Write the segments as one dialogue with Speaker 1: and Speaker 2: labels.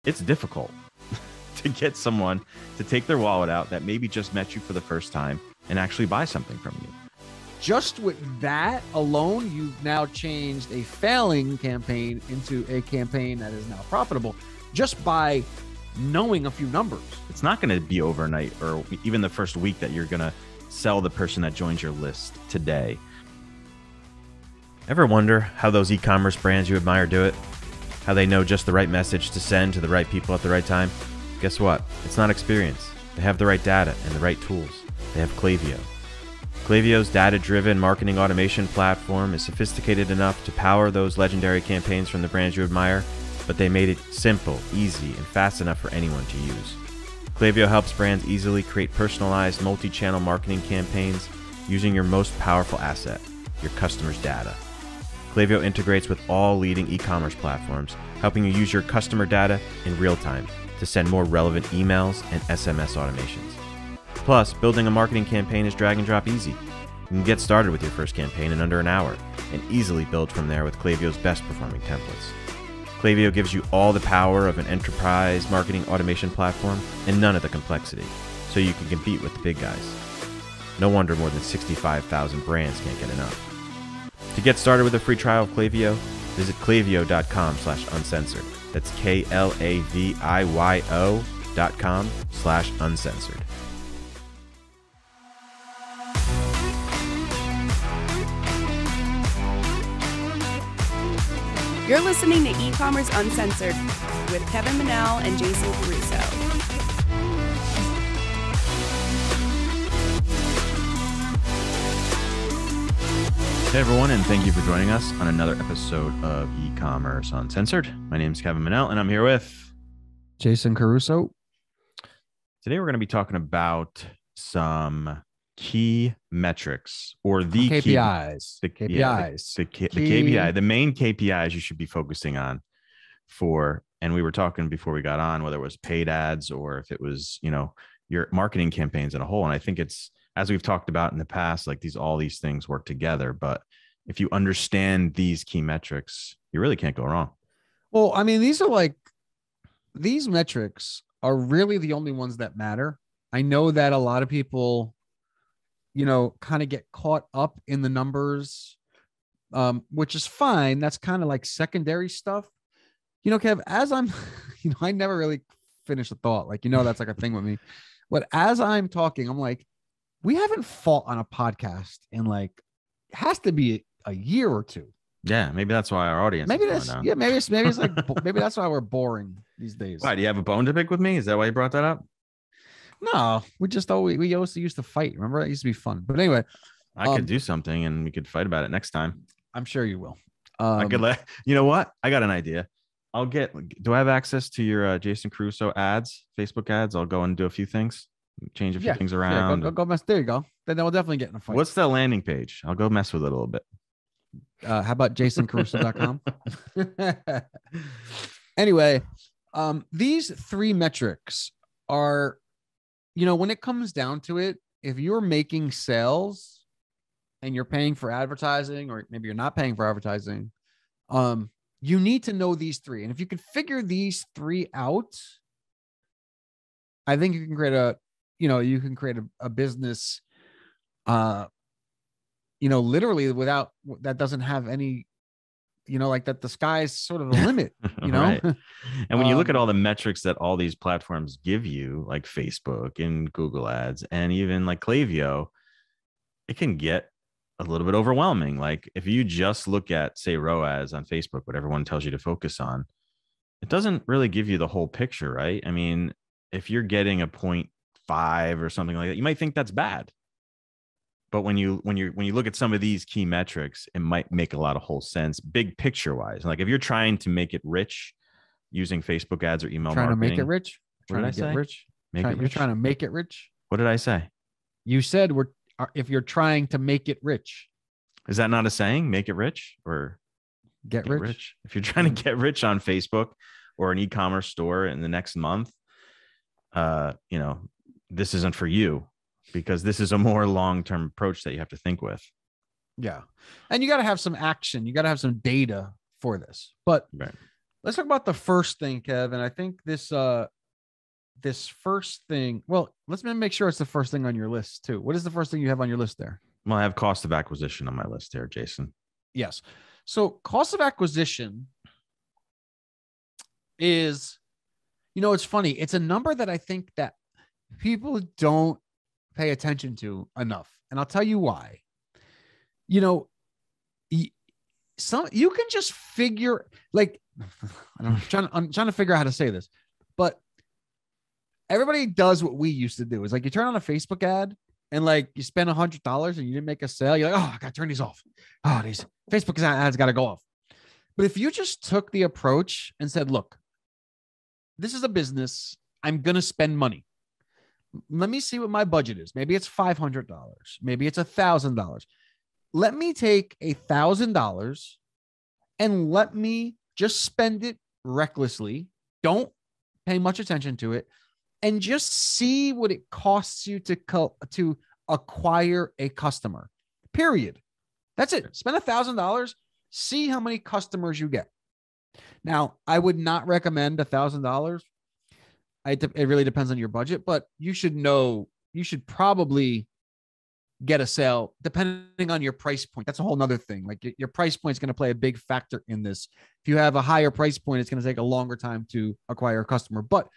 Speaker 1: it's difficult to get someone to take their wallet out that maybe just met you for the first time and actually buy something from you.
Speaker 2: Just with that alone, you've now changed a failing campaign into a campaign that is now profitable just by knowing a few numbers.
Speaker 1: It's not going to be overnight or even the first week that you're going to sell the person that joins your list today. Ever wonder how those e-commerce brands you admire do it? How they know just the right message to send to the right people at the right time? Guess what? It's not experience. They have the right data and the right tools. They have Klaviyo. Klaviyo's data-driven marketing automation platform is sophisticated enough to power those legendary campaigns from the brands you admire, but they made it simple, easy, and fast enough for anyone to use. Klaviyo helps brands easily create personalized multi-channel marketing campaigns using your most powerful asset, your customers' data. Klaviyo integrates with all leading e-commerce platforms, helping you use your customer data in real time to send more relevant emails and SMS automations. Plus, building a marketing campaign is drag and drop easy. You can get started with your first campaign in under an hour and easily build from there with Klaviyo's best performing templates. Klaviyo gives you all the power of an enterprise marketing automation platform and none of the complexity, so you can compete with the big guys. No wonder more than 65,000 brands can't get enough. To get started with a free trial of Klaviyo, visit klaviyo.com/uncensored. That's KLAVIYO.com/uncensored.
Speaker 3: You're listening to E-Commerce Uncensored with Kevin Manell and Jason Caruso.
Speaker 1: Hey everyone, and thank you for joining us on another episode of E-Commerce Uncensored. My name is Kevin Manell, and I'm here with
Speaker 2: Jason Caruso.
Speaker 1: Today we're going to be talking about some key metrics, or the
Speaker 2: KPIs.
Speaker 1: the KPI, the main KPIs you should be focusing on for. And we were talking before we got on whether it was paid ads or if it was, your marketing campaigns in a whole. And I think it's, as we've talked about in the past, like all these things work together. But if you understand these key metrics, you really can't go wrong.
Speaker 2: Well, I mean, these metrics are really the only ones that matter. I know that a lot of people, kind of get caught up in the numbers, which is fine. That's kind of like secondary stuff. Kev, as I'm, I never really finish a thought. That's like a thing with me. But as I'm talking, I'm like, we haven't fought on a podcast in it has to be a year or two.
Speaker 1: Yeah, maybe that's why our audience.
Speaker 2: Maybe it's like maybe that's why we're boring these days.
Speaker 1: Why, do you have a bone to pick with me? Is that why you brought that up?
Speaker 2: No, we also used to fight. Remember, that used to be fun. But anyway,
Speaker 1: I could do something and we could fight about it next time.
Speaker 2: I'm sure you will.
Speaker 1: I could you know what? I got an idea. Do I have access to your Jason Caruso ads, Facebook ads? I'll go and do a few things, change a few things around.
Speaker 2: Yeah, go mess. There you go. Then we'll definitely get in a fight.
Speaker 1: What's the landing page? I'll go mess with it a little bit.
Speaker 2: How about jasoncaruso.com? Anyway, these three metrics are, when it comes down to it, if you're making sales and you're paying for advertising, or maybe you're not paying for advertising, you need to know these three. And if you can figure these three out, I think you can create a business, literally without, that doesn't have any, that the sky's sort of the limit,
Speaker 1: Right. And when you look at all the metrics that all these platforms give you, like Facebook and Google ads, and even like Klaviyo, it can get a little bit overwhelming. Like if you just look at, say, ROAS on Facebook, what everyone tells you to focus on, it doesn't really give you the whole picture, right? I mean, if you're getting a 0.5 or something like that, you might think that's bad. But when you look at some of these key metrics, it might make a lot of whole sense, big picture wise. Like if you're trying to make it rich using Facebook ads or email marketing,
Speaker 2: to make it rich,
Speaker 1: what did I say?
Speaker 2: You're trying to make it rich.
Speaker 1: What did I say?
Speaker 2: You said if you're trying to make it rich.
Speaker 1: Is that not a saying? Make it rich or
Speaker 2: get rich?
Speaker 1: If you're trying to get rich on Facebook or an e-commerce store in the next month, this isn't for you, because this is a more long-term approach that you have to think with.
Speaker 2: Yeah. And you got to have some action. You got to have some data for this. But
Speaker 1: right.
Speaker 2: let's talk about the first thing, Kevin. I think this first thing. Well, let's make sure it's the first thing on your list too. What is the first thing you have on your list there?
Speaker 1: Well, I have cost of acquisition on my list there, Jason.
Speaker 2: Yes. So cost of acquisition is, it's funny. It's a number that I think that people don't pay attention to enough. And I'll tell you why. You can just figure, like, I'm trying to figure out how to say this, but everybody does what we used to do. Is like you turn on a Facebook ad and like you spend $100 and you didn't make a sale. You're like, oh, I got to turn these off. Oh, these Facebook ads got to go off. But if you just took the approach and said, look, this is a business. I'm going to spend money. Let me see what my budget is. Maybe it's $500. Maybe it's $1,000. Let me take $1,000 and let me just spend it recklessly. Don't pay much attention to it. And just see what it costs you to acquire a customer, period. That's it. Spend $1,000, see how many customers you get. Now, I would not recommend $1,000. It really depends on your budget, but you should probably get a sale depending on your price point. That's a whole nother thing. Like your price point is going to play a big factor in this. If you have a higher price point, it's going to take a longer time to acquire a customer, but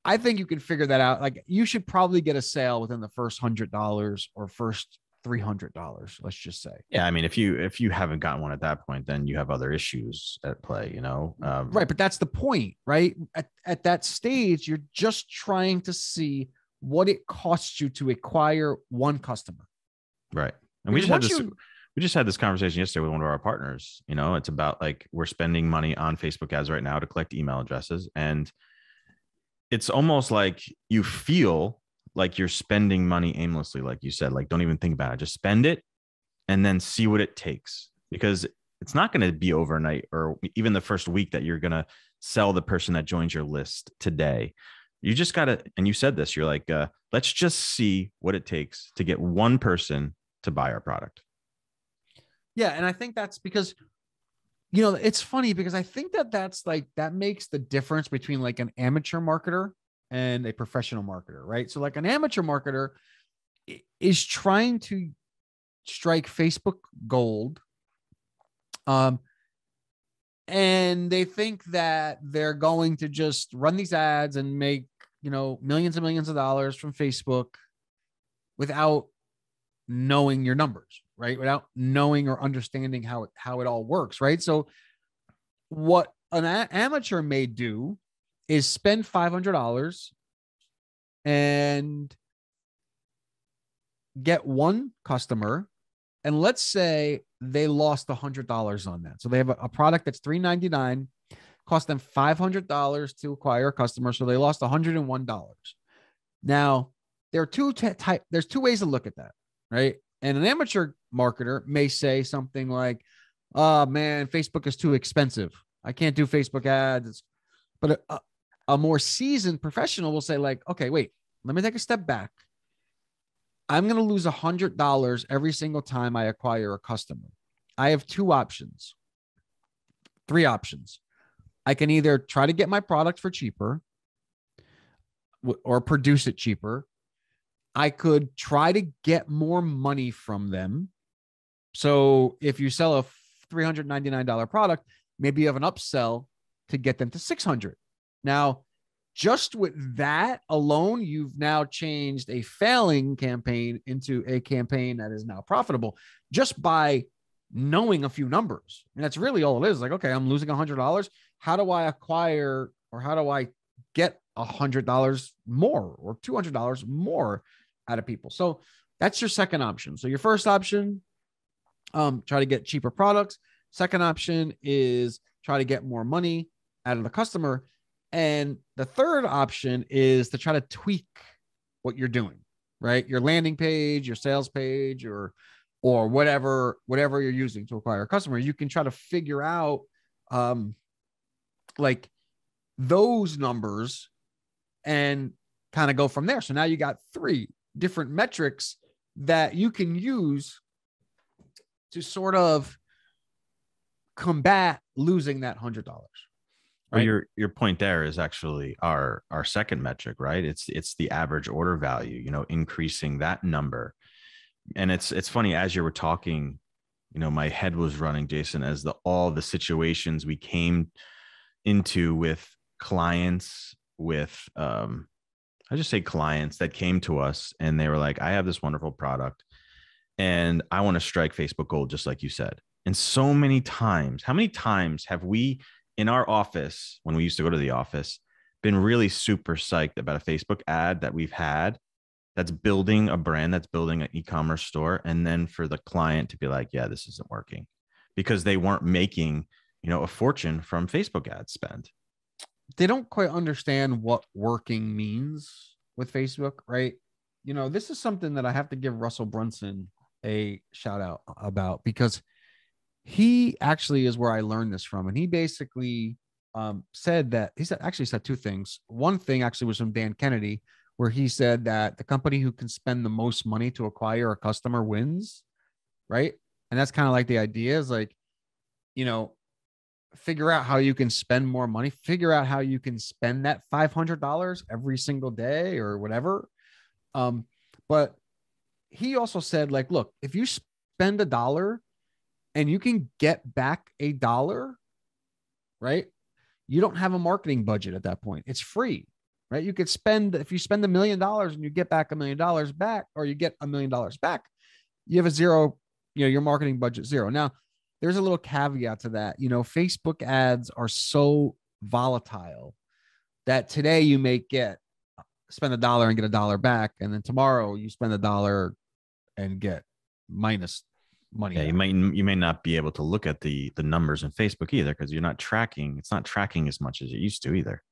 Speaker 2: I think you can figure that out. Like you should probably get a sale within the first $100 or first $300. Let's just say.
Speaker 1: Yeah, I mean, if you haven't gotten one at that point, then you have other issues at play.
Speaker 2: Right? But that's the point, right? At that stage, you're just trying to see what it costs you to acquire one customer.
Speaker 1: Right. And we just had this conversation yesterday with one of our partners. It's about like we're spending money on Facebook ads right now to collect email addresses, and it's almost like you feel like you're spending money aimlessly. Like you said, like, don't even think about it. Just spend it and then see what it takes, because it's not going to be overnight or even the first week that you're going to sell the person that joins your list today. You just got to, and you said this, you're like, let's just see what it takes to get one person to buy our product.
Speaker 2: Yeah. And I think that's because, it's funny because I think that makes the difference between like an amateur marketer and a professional marketer, right? So like an amateur marketer is trying to strike Facebook gold. And they think that they're going to just run these ads and make, millions and millions of dollars from Facebook without knowing your numbers, right? Without knowing or understanding how it all works, right? So what an amateur may do is spend $500 and get one customer. And let's say they lost $100 on that. So they have a product that's $399, cost them $500 to acquire a customer. So they lost $101. Now there are there's two ways to look at that, right? And an amateur marketer may say something like, oh man, Facebook is too expensive. I can't do Facebook ads. But a more seasoned professional will say like, okay, wait, let me take a step back. I'm going to lose $100 every single time I acquire a customer. I have three options. I can either try to get my product for cheaper or produce it cheaper. I could try to get more money from them. So if you sell a $399 product, maybe you have an upsell to get them to $600. Now, just with that alone, you've now changed a failing campaign into a campaign that is now profitable just by knowing a few numbers. And that's really all it is. Like, okay, I'm losing $100. How do I acquire, or how do I get $100 more or $200 more out of people? So that's your second option. So your first option, try to get cheaper products. Second option is try to get more money out of the customer. And the third option is to try to tweak what you're doing, right? Your landing page, your sales page, or whatever you're using to acquire a customer. You can try to figure out like those numbers and kind of go from there. So now you got 3 different metrics that you can use to sort of combat losing that $100.
Speaker 1: Well,
Speaker 2: right?
Speaker 1: your point there is actually our second metric, right? It's the average order value, increasing that number. And it's funny, as you were talking, my head was running, Jason, as all the situations we came into with clients, with I just say clients that came to us and they were like, I have this wonderful product and I want to strike Facebook gold, just like you said. And so many times, how many times have we in our office, when we used to go to the office, been really super psyched about a Facebook ad that we've had that's building a brand, that's building an e-commerce store, and then for the client to be like, yeah, this isn't working because they weren't making, a fortune from Facebook ad spend.
Speaker 2: They don't quite understand what working means with Facebook, right? This is something that I have to give Russell Brunson a shout out about, because he actually is where I learned this from. And he basically said that actually said two things. One thing actually was from Dan Kennedy, where he said that the company who can spend the most money to acquire a customer wins, right? And that's kind of like the idea is like, figure out how you can spend more money, figure out how you can spend that $500 every single day or whatever. But he also said, like, look, if you spend $1 and you can get back $1, right? You don't have a marketing budget at that point. It's free, right? You could spend, if you spend $1 million and you get back $1 million back, or you get $1 million back, you have a zero, your marketing budget zero. Now, there's a little caveat to that. Facebook ads are so volatile that today you may spend $1 and get $1 back. And then tomorrow you spend $1 and get minus money.
Speaker 1: Yeah,
Speaker 2: back.
Speaker 1: you may not be able to look at the numbers in Facebook either, because you're not tracking. It's not tracking as much as it used to either.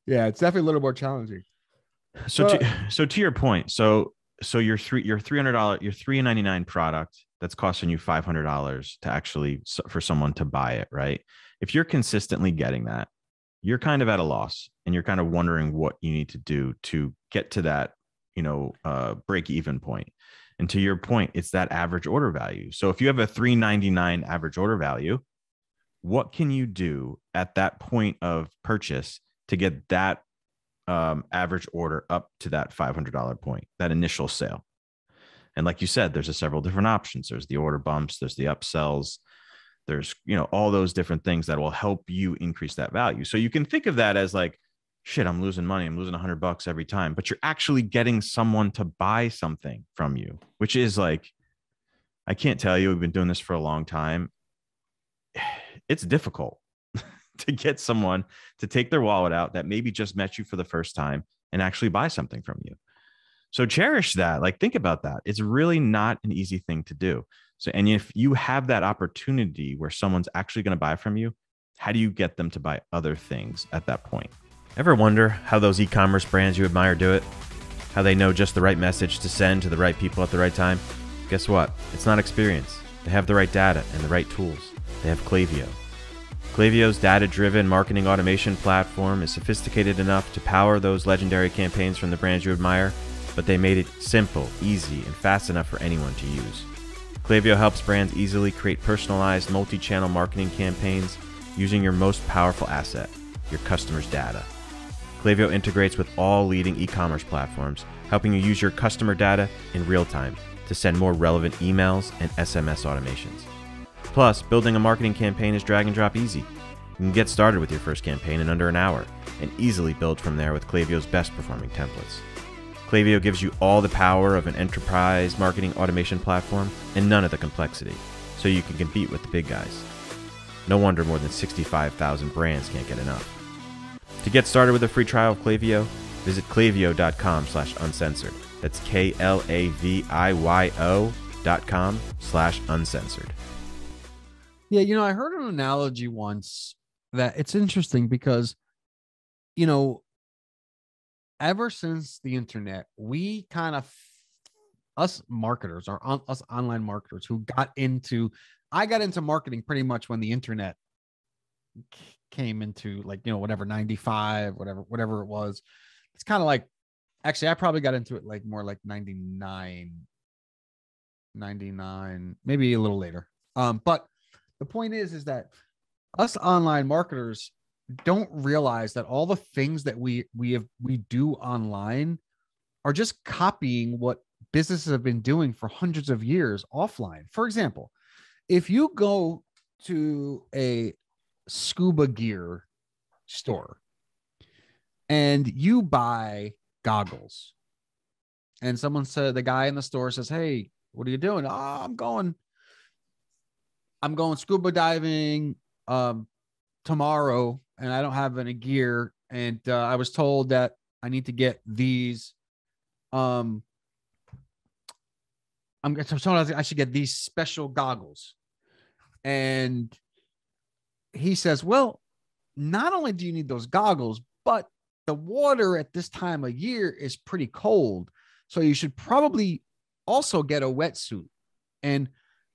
Speaker 2: Yeah, it's definitely a little more challenging.
Speaker 1: So to your point, so your $300, your $399 product that's costing you $500 to actually for someone to buy it, right? If you're consistently getting that, you're kind of at a loss, and you're kind of wondering what you need to do to get to that, break even point. And to your point, it's that average order value. So if you have a $399 average order value, what can you do at that point of purchase to get that average order up to that $500 point, that initial sale? And like you said, there's several different options. There's the order bumps, there's the upsells, there's, all those different things that will help you increase that value. So you can think of that as like, shit, I'm losing money. I'm losing $100 every time, but you're actually getting someone to buy something from you, which is like, I can't tell you, we've been doing this for a long time. It's difficult to get someone to take their wallet out that maybe just met you for the first time and actually buy something from you. So cherish that. Like, think about that. It's really not an easy thing to do. So, and if you have that opportunity where someone's actually going to buy from you, how do you get them to buy other things at that point? Ever wonder how those e-commerce brands you admire do it? How they know just the right message to send to the right people at the right time? Guess what? It's not experience. They have the right data and the right tools. They have Klaviyo. Klaviyo's data-driven marketing automation platform is sophisticated enough to power those legendary campaigns from the brands you admire, but they made it simple, easy, and fast enough for anyone to use. Klaviyo helps brands easily create personalized multi-channel marketing campaigns using your most powerful asset, your customers' data. Klaviyo integrates with all leading e-commerce platforms, helping you use your customer data in real time to send more relevant emails and SMS automations. Plus, building a marketing campaign is drag and drop easy. You can get started with your first campaign in under an hour and easily build from there with Klaviyo's best performing templates. Klaviyo gives you all the power of an enterprise marketing automation platform and none of the complexity, so you can compete with the big guys. No wonder more than 65,000 brands can't get enough. To get started with a free trial of Klaviyo, visit klaviyo.com/uncensored. That's KLAVIYO.com/uncensored.
Speaker 2: Yeah, I heard an analogy once that it's interesting because, ever since the internet, we kind of, us marketers, us online marketers who I got into marketing pretty much when the internet came into, like, whatever, 95, whatever it was. It's kind of like, actually, I probably got into it like more like 99, maybe a little later. But the point is that us online marketers, don't realize that all the things that we do online are just copying what businesses have been doing for hundreds of years offline. For example, if you go to a scuba gear store and you buy goggles, and someone said, the guy in the store says, "Hey, what are you doing?" "Oh, I'm going scuba diving tomorrow, and I don't have any gear, and I was told that I need to get these. I'm told I should get these special goggles." And he says, "Well, not only do you need those goggles, but the water at this time of year is pretty cold. So you should probably also get a wetsuit. And,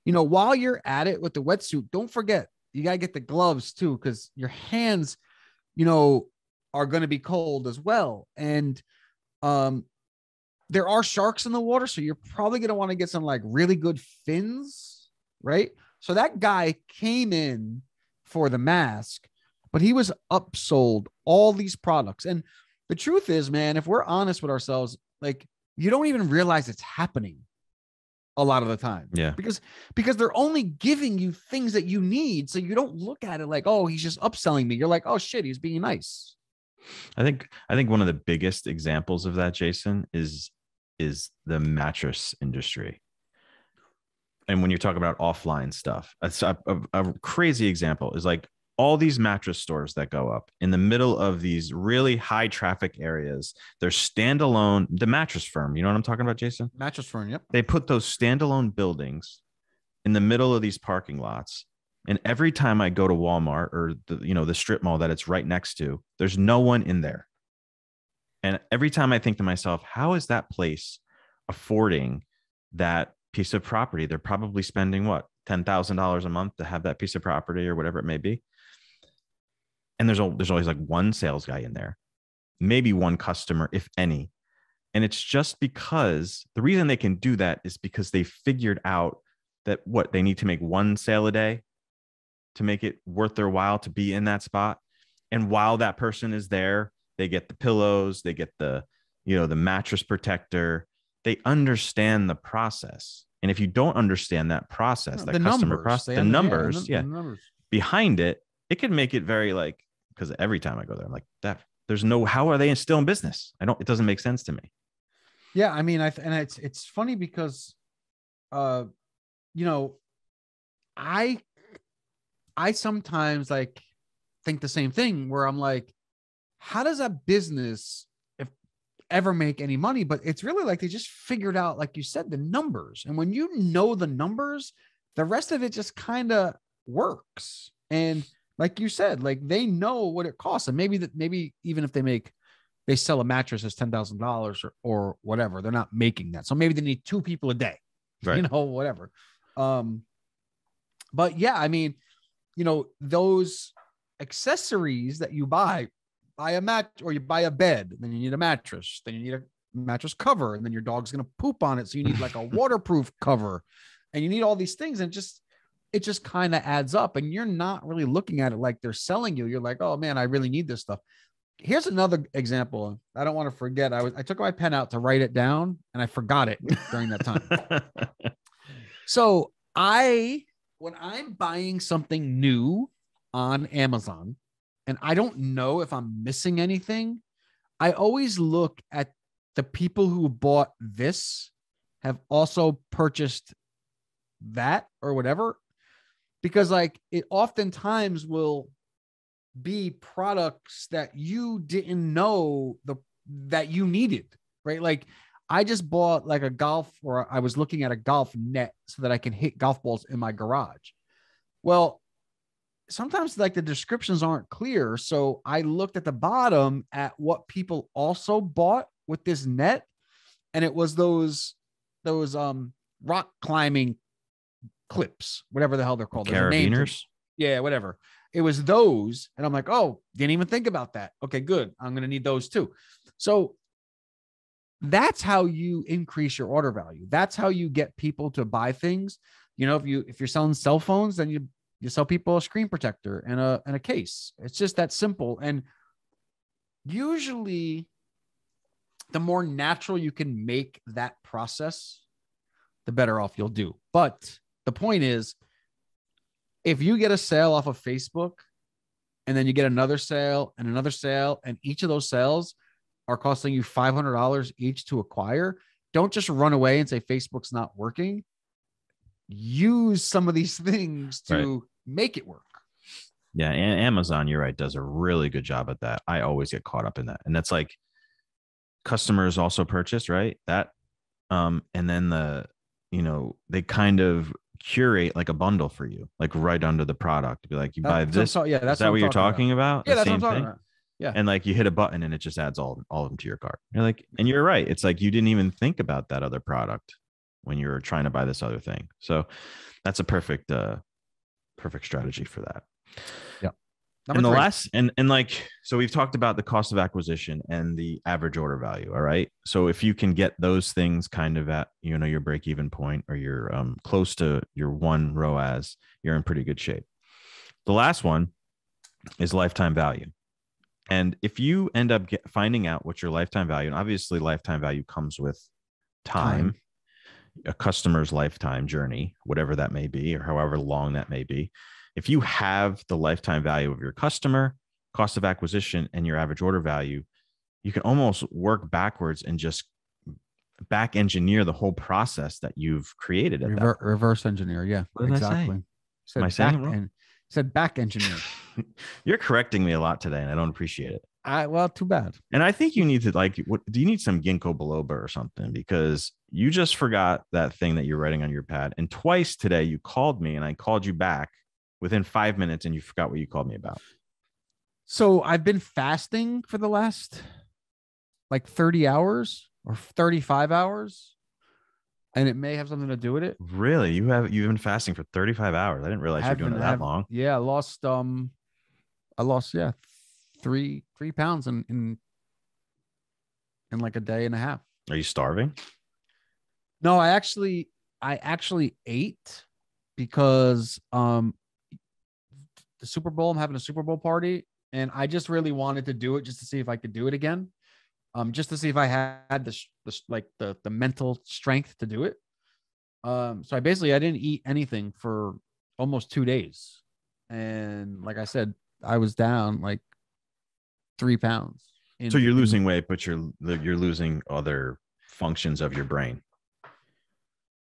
Speaker 2: while you're at it with the wetsuit, don't forget, you got to get the gloves too, because your hands, are going to be cold as well. And there are sharks in the water. So you're probably going to want to get some like really good fins, right?" So that guy came in for the mask, but he was upsold all these products. And the truth is, man, if we're honest with ourselves, like, you don't even realize it's happening a lot of the time.
Speaker 1: Yeah.
Speaker 2: Because they're only giving you things that you need. So you don't look at it like, oh, he's just upselling me. You're like, oh shit, he's being nice.
Speaker 1: I think one of the biggest examples of that, Jason, is the mattress industry. And when you're talking about offline stuff, a crazy example is like all these mattress stores that go up in the middle of these really high traffic areas. They're standalone. The Mattress Firm, you know what I'm talking about, Jason?
Speaker 2: Mattress Firm, yep.
Speaker 1: They put those standalone buildings in the middle of these parking lots. And every time I go to Walmart or the strip mall that it's right next to, there's no one in there. And every time I think to myself, how is that place affording that piece of property? They're probably spending what, $10,000 a month to have that piece of property or whatever it may be. And there's always like one sales guy in there, maybe one customer, if any. And it's just because the reason they can do that is because they figured out that they need to make one sale a day to make it worth their while to be in that spot. And while that person is there, they get the pillows, they get the mattress protector. They understand the process. And if you don't understand that process, that customer process, the numbers behind it, it can make it very like, because every time I go there, I'm like, that there's no, how are they still in business? It doesn't make sense to me.
Speaker 2: Yeah. I mean, it's funny because, I sometimes like think the same thing where I'm like, how does a business ever make any money? But it's really like they just figured out, like you said, the numbers. And when you know the numbers, the rest of it just kind of works. And like you said, like they know what it costs. And maybe even if they sell a mattress as $10,000 or whatever, they're not making that. So maybe they need 2 people a day,
Speaker 1: right?
Speaker 2: Whatever. But yeah, I mean, those accessories that you buy a mat, or you buy a bed, then you need a mattress, then you need a mattress cover, and then your dog's going to poop on it. So you need like a waterproof cover, and you need all these things. And it just kind of adds up, and you're not really looking at it like they're selling you. You're like, oh man, I really need this stuff. Here's another example. I don't want to forget. I took my pen out to write it down and I forgot it during that time. So when I'm buying something new on Amazon and I don't know if I'm missing anything, I always look at the people who bought this have also purchased that or whatever, because like it oftentimes will be products that you didn't know that you needed, right? Like I just bought like a golf, or I was looking at a golf net so that I can hit golf balls in my garage. Well, sometimes like the descriptions aren't clear. So I looked at the bottom at what people also bought with this net. And it was those rock climbing clips, whatever the hell they're called.
Speaker 1: Carabiners.
Speaker 2: Yeah, whatever. It was those. And I'm like, oh, didn't even think about that. Okay, good. I'm going to need those too. So that's how you increase your order value. That's how you get people to buy things. If you're selling cell phones, then You sell people a screen protector and a case. It's just that simple. And usually the more natural you can make that process, the better off you'll do. But the point is, if you get a sale off of Facebook and then you get another sale and another sale, and each of those sales are costing you $500 each to acquire, don't just run away and say Facebook's not working. Use some of these things to make it work.
Speaker 1: Yeah, and Amazon, you're right, does a really good job at that. I always get caught up in that. And that's like customers also purchase, right? That and then they kind of curate like a bundle for you, like right under the product. Be like, you buy this.
Speaker 2: Yeah, that's
Speaker 1: is that what you're talking about?
Speaker 2: Yeah, that's what I'm talking about. Yeah.
Speaker 1: And like you hit a button and it just adds all of them to your cart. You're like, and you're right. It's like you didn't even think about that other product when you were trying to buy this other thing. So that's a perfect strategy for that.
Speaker 2: Yeah.
Speaker 1: And the last, and like, so we've talked about the cost of acquisition and the average order value. All right. So if you can get those things kind of at, your break even point, or you're close to your one ROAS, you're in pretty good shape. The last one is lifetime value. And if you end up finding out what your lifetime value, and obviously lifetime value comes with time, a customer's lifetime journey, whatever that may be, or however long that may be. If you have the lifetime value of your customer, cost of acquisition, and your average order value, you can almost work backwards and just back engineer the whole process that you've created.
Speaker 2: Reverse engineer. Yeah, exactly.
Speaker 1: Am I saying it wrong?
Speaker 2: Said back engineer.
Speaker 1: You're correcting me a lot today, and I don't appreciate it.
Speaker 2: Well, too bad.
Speaker 1: And I think you need to do you need some ginkgo biloba or something? Because you just forgot that thing that you're writing on your pad. And twice today you called me and I called you back within 5 minutes and you forgot what you called me about.
Speaker 2: So I've been fasting for the last like 30 hours or 35 hours. And it may have something to do with it.
Speaker 1: Really? You've been fasting for 35 hours. I didn't realize you're doing it that long.
Speaker 2: Yeah, I lost 3 pounds in like a day and a half.
Speaker 1: Are you starving?
Speaker 2: No, I actually ate because the Super Bowl, I'm having a Super Bowl party, and I just really wanted to do it just to see if I could do it again. Just to see if I had the mental strength to do it. So I didn't eat anything for almost 2 days. And like I said, I was down like 3 pounds.
Speaker 1: So you're losing weight, but you're losing other functions of your brain.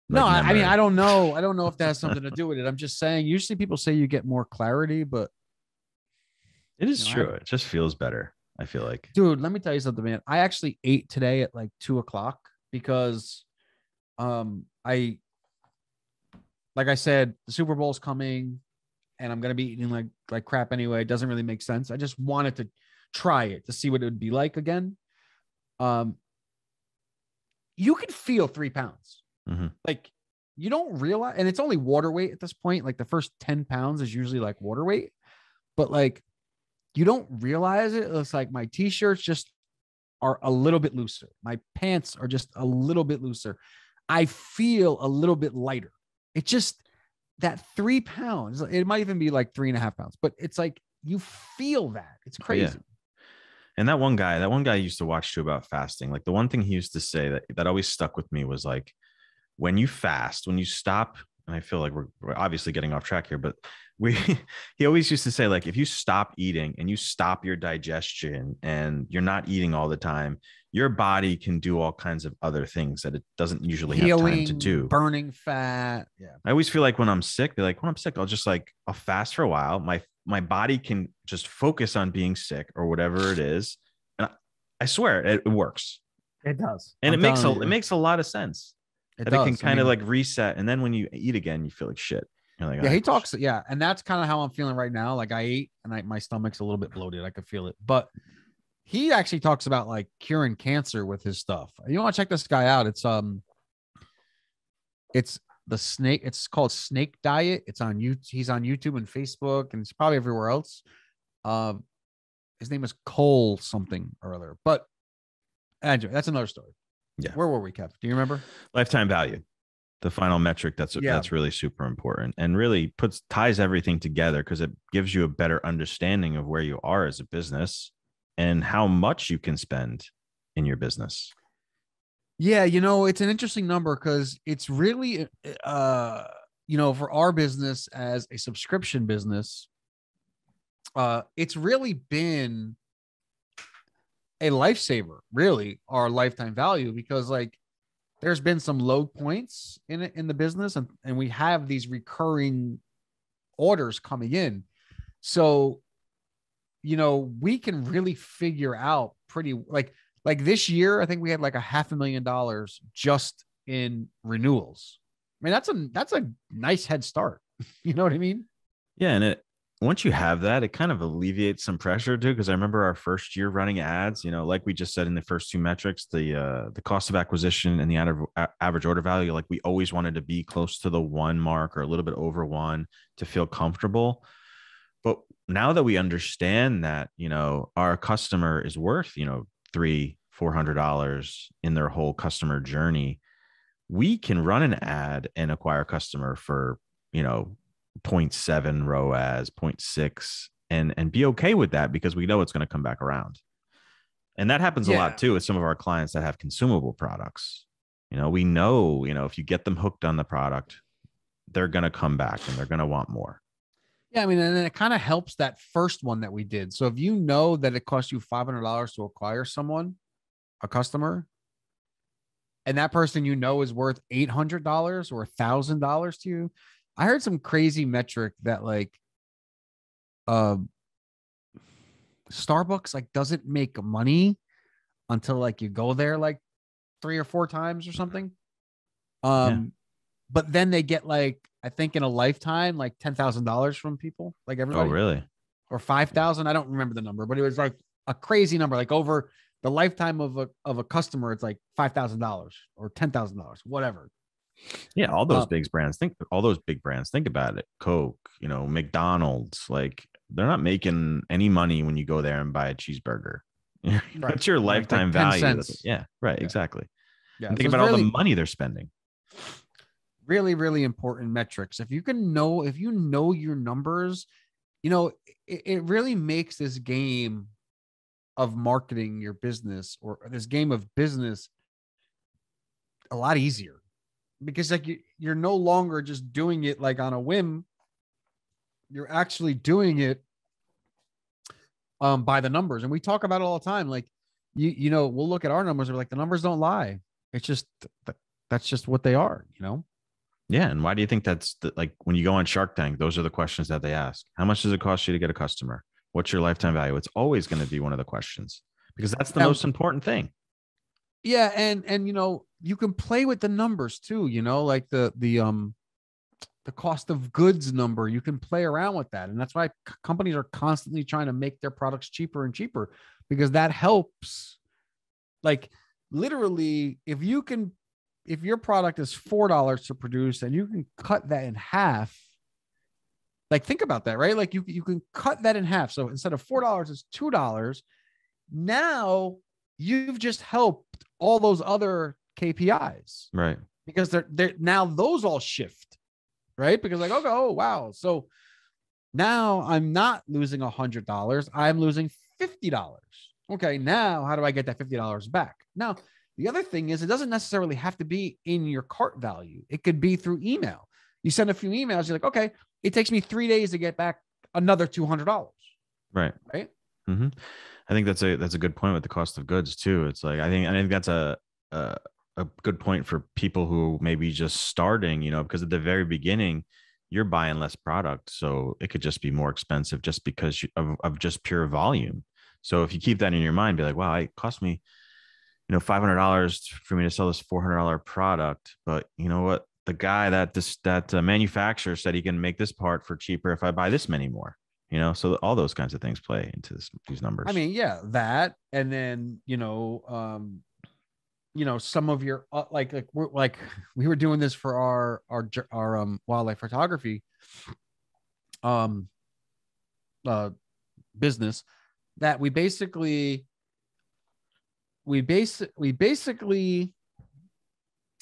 Speaker 2: No, I mean, I don't know. I don't know if that has something to do with it. I'm just saying, usually people say you get more clarity, but
Speaker 1: it is true. It just feels better, I feel like.
Speaker 2: Dude, let me tell you something, man. I actually ate today at like 2:00 because like I said, the Super Bowl's coming and I'm gonna be eating like crap anyway. It doesn't really make sense. I just wanted to try it to see what it would be like again. You can feel 3 pounds.
Speaker 1: Mm-hmm.
Speaker 2: Like you don't realize, and it's only water weight at this point. Like the first 10 pounds is usually like water weight, but like you don't realize it. It's like my t-shirts just are a little bit looser. My pants are just a little bit looser. I feel a little bit lighter. It's just that 3 pounds. It might even be like 3.5 pounds, but it's like you feel that. It's crazy. Yeah.
Speaker 1: And that one guy I used to watch too about fasting. Like the one thing he used to say that always stuck with me was like, when you fast, when you stop, and I feel like we're obviously getting off track here, but he always used to say, like, if you stop eating and you stop your digestion and you're not eating all the time, your body can do all kinds of other things that it doesn't usually have time to do.
Speaker 2: Burning fat. Yeah.
Speaker 1: I always feel like when I'm sick, when I'm sick, I'll fast for a while. My body can just focus on being sick or whatever it is. And I swear it works.
Speaker 2: It does.
Speaker 1: And it makes a lot of sense. It can kind of like reset. And then when you eat again, you feel like shit. You're like,
Speaker 2: yeah, he talks. Yeah. And that's kind of how I'm feeling right now. Like I ate and my stomach's a little bit bloated. I could feel it, but he actually talks about like curing cancer with his stuff. You want to check this guy out. It's the snake. It's called Snake Diet. It's on YouTube. He's on YouTube and Facebook, and it's probably everywhere else. His name is Cole something or other, but anyway, that's another story.
Speaker 1: Yeah.
Speaker 2: Where were we, Kev? Do you remember?
Speaker 1: Lifetime value. the final metric that's really super important and really ties everything together, because it gives you a better understanding of where you are as a business and how much you can spend in your business.
Speaker 2: Yeah, it's an interesting number because it's really for our business as a subscription business, it's really been a lifesaver, really, our lifetime value, because like there's been some low points in the business, and we have these recurring orders coming in. So, we can really figure out pretty like this year, I think we had like $500,000 just in renewals. I mean, that's a nice head start. You know what I mean?
Speaker 1: Yeah. And once you have that, it kind of alleviates some pressure too. Cause I remember our first year running ads, like we just said in the first two metrics, the cost of acquisition and the average order value, like we always wanted to be close to the 1 mark or a little bit over 1 to feel comfortable. But now that we understand that, our customer is worth, $300-$400 in their whole customer journey, we can run an ad and acquire a customer for, 0.7 ROAS, 0.6, and be okay with that because we know it's going to come back around. And that happens a lot too with some of our clients that have consumable products. We know, if you get them hooked on the product, they're going to come back and they're going to want more.
Speaker 2: Yeah, I mean, and then it kind of helps that first one that we did. So if you know that it costs you $500 to acquire a customer, and that person is worth $800 or $1,000 to you, I heard some crazy metric that like, Starbucks like doesn't make money until like you go there like 3 or 4 times or something. But then they get like, I think in a lifetime, like $10,000 from people, like everybody.
Speaker 1: Oh, really?
Speaker 2: Or 5,000. I don't remember the number, but it was like a crazy number. Like over the lifetime of a customer, it's like $5,000 or $10,000, whatever.
Speaker 1: Yeah, all those big brands. Think about it. Coke, McDonald's, like they're not making any money when you go there and buy a cheeseburger.
Speaker 2: Right.
Speaker 1: What's your lifetime
Speaker 2: like
Speaker 1: value?
Speaker 2: 10 cents.
Speaker 1: Yeah, right. Yeah. Exactly.
Speaker 2: Yeah.
Speaker 1: And think about all the money they're spending.
Speaker 2: Really, really important metrics. If you know your numbers, it really makes this game of marketing your business or this game of business a lot easier, because like you're no longer just doing it like on a whim. You're actually doing it by the numbers. And we talk about it all the time. Like, we'll look at our numbers and we're like, the numbers don't lie. It's just, that's just what they are,
Speaker 1: Yeah. And why do you think that's like when you go on Shark Tank, those are the questions that they ask. How much does it cost you to get a customer? What's your lifetime value? It's always going to be one of the questions because that's the most important thing.
Speaker 2: Yeah. And, you can play with the numbers too, like the cost of goods number, you can play around with that. And that's why companies are constantly trying to make their products cheaper and cheaper, because that helps. Like literally, if your product is $4 to produce and you can cut that in half, like think about that, right? Like you can cut that in half. So instead of $4, it's $2. Now you've just helped all those other KPIs,
Speaker 1: right?
Speaker 2: Because they're now those all shift, right? Because like, okay, oh wow, so now I'm not losing $100, I'm losing $50. Okay, now how do I get that $50 back? Now the other thing is, it doesn't necessarily have to be in your cart value. It could be through email. You send a few emails, you're like, okay, it takes me 3 days to get back another $200.
Speaker 1: Right. Mm-hmm. I think that's a good point with the cost of goods too. It's like I think that's a good point for people who may be just starting, because at the very beginning you're buying less product, so it could just be more expensive just because of just pure volume. So if you keep that in your mind, be like, wow, it cost me, $500 for me to sell this $400 product, but you know what? The guy that manufacturer said he can make this part for cheaper if I buy this many more. So all those kinds of things play into these numbers.
Speaker 2: I mean, yeah, that, and then some of your we were doing this for our wildlife photography business, that we basically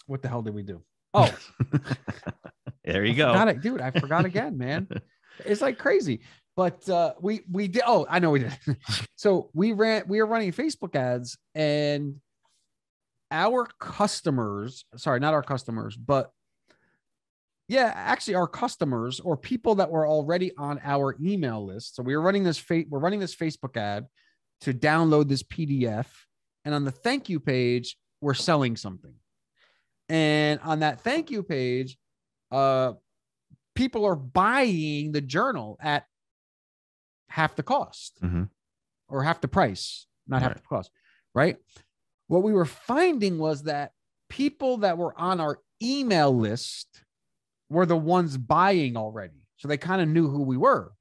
Speaker 2: what the hell did we do? Oh,
Speaker 1: There you
Speaker 2: I
Speaker 1: go.
Speaker 2: forgot it, dude. I forgot again, man. It's like crazy. But we did. Oh, I know we did. So we were running Facebook ads, and our customers, sorry, not our customers, but yeah, actually our customers or people that were already on our email list. So we were running this we're running this Facebook ad to download this PDF, and on the thank you page, we're selling something. And on that thank you page, people are buying the journal at half the cost or half the price, not half the cost, right? What we were finding was that people that were on our email list were the ones buying already. So they kind of knew who we were.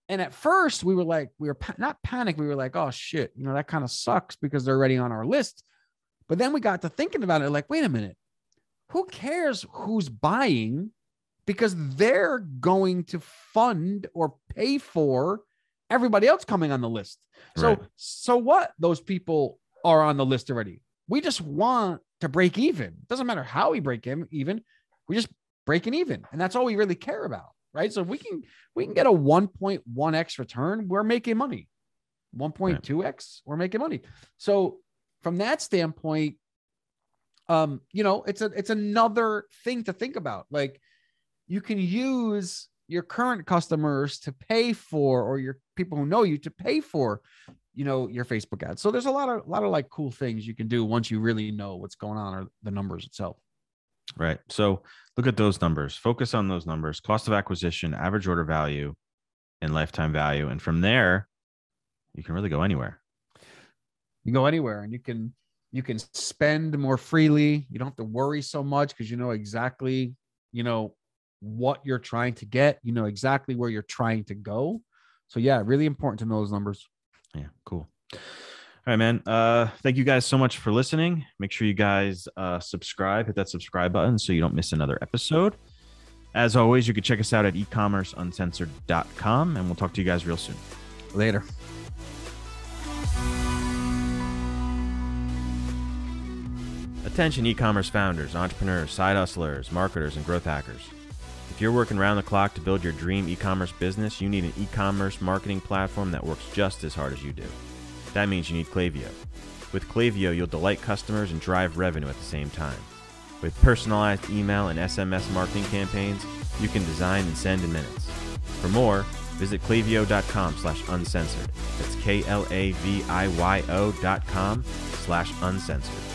Speaker 2: And at first we were like, we were not panicked. We were like, oh shit, that kind of sucks because they're already on our list. But then we got to thinking about it like, wait a minute, who cares who's buying? Because they're going to fund or pay for everybody else coming on the list. So what? Those people are on the list already. We just want to break even. It doesn't matter how we break even. We just breaking even. And that's all we really care about, right? So if we can get a 1.1x return, we're making money. 1.2x, we're making money. So from that standpoint, it's another thing to think about. Like, you can use your current customers to pay for, or your people who know you to pay for, your Facebook ads. So there's a lot of like cool things you can do once you really know what's going on or the numbers itself.
Speaker 1: Right. So look at those numbers, focus on those numbers, cost of acquisition, average order value, and lifetime value. And from there, you can really go anywhere.
Speaker 2: You go anywhere, and you can spend more freely. You don't have to worry so much because you know exactly, what you're trying to get, exactly where you're trying to go. So yeah, really important to know those numbers.
Speaker 1: Yeah, cool. All right, man. Thank you guys so much for listening. Make sure you guys subscribe, hit that subscribe button so you don't miss another episode. As always, you can check us out at ecommerceuncensored.com, and we'll talk to you guys real soon.
Speaker 2: Later.
Speaker 1: Attention e-commerce founders, entrepreneurs, side hustlers, marketers, and growth hackers. If you're working around the clock to build your dream e-commerce business, you need an e-commerce marketing platform that works just as hard as you do. That means you need Klaviyo. With Klaviyo, you'll delight customers and drive revenue at the same time. With personalized email and SMS marketing campaigns, you can design and send in minutes. For more, visit klaviyo.com/uncensored. That's KLAVIYO.com/uncensored.